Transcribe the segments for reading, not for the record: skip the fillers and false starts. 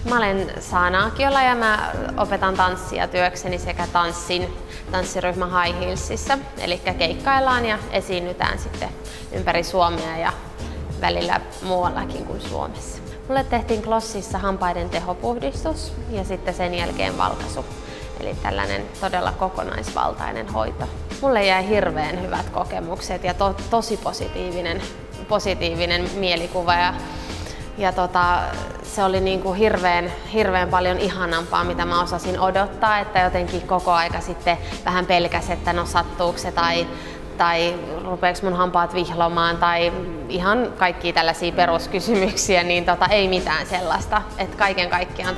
Mä olen Saana Akiola ja mä opetan tanssia työkseni sekä tanssiryhmä High Heelsissa. Eli keikkaillaan ja esiinnytään sitten ympäri Suomea ja välillä muuallakin kuin Suomessa. Mulle tehtiin Glossissa hampaiden tehopuhdistus ja sitten sen jälkeen valkaisu. Eli tällainen todella kokonaisvaltainen hoito. Mulle jäi hirveän hyvät kokemukset ja tosi positiivinen mielikuva. Ja se oli niin kuin hirveän paljon ihanampaa, mitä mä osasin odottaa, että jotenkin koko aika sitten vähän pelkäs, että no sattuuko se tai rupeeko mun hampaat vihlomaan tai ihan kaikkia tällaisia peruskysymyksiä, niin ei mitään sellaista. Että kaiken kaikkiaan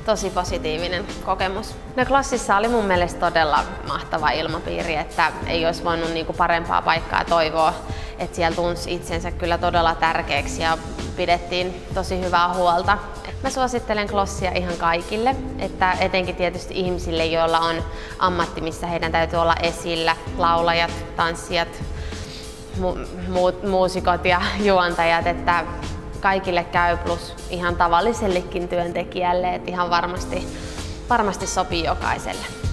tosi positiivinen kokemus. No Glossissa oli mun mielestä todella mahtava ilmapiiri, että ei olisi voinut niinku parempaa paikkaa toivoa. Että siellä tunsi itsensä kyllä todella tärkeäksi ja pidettiin tosi hyvää huolta. Mä suosittelen Glossia ihan kaikille, että etenkin tietysti ihmisille, joilla on ammatti, missä heidän täytyy olla esillä, laulajat, tanssijat, muusikot ja juontajat, että kaikille käy plus ihan tavallisellekin työntekijälle, että ihan varmasti sopii jokaiselle.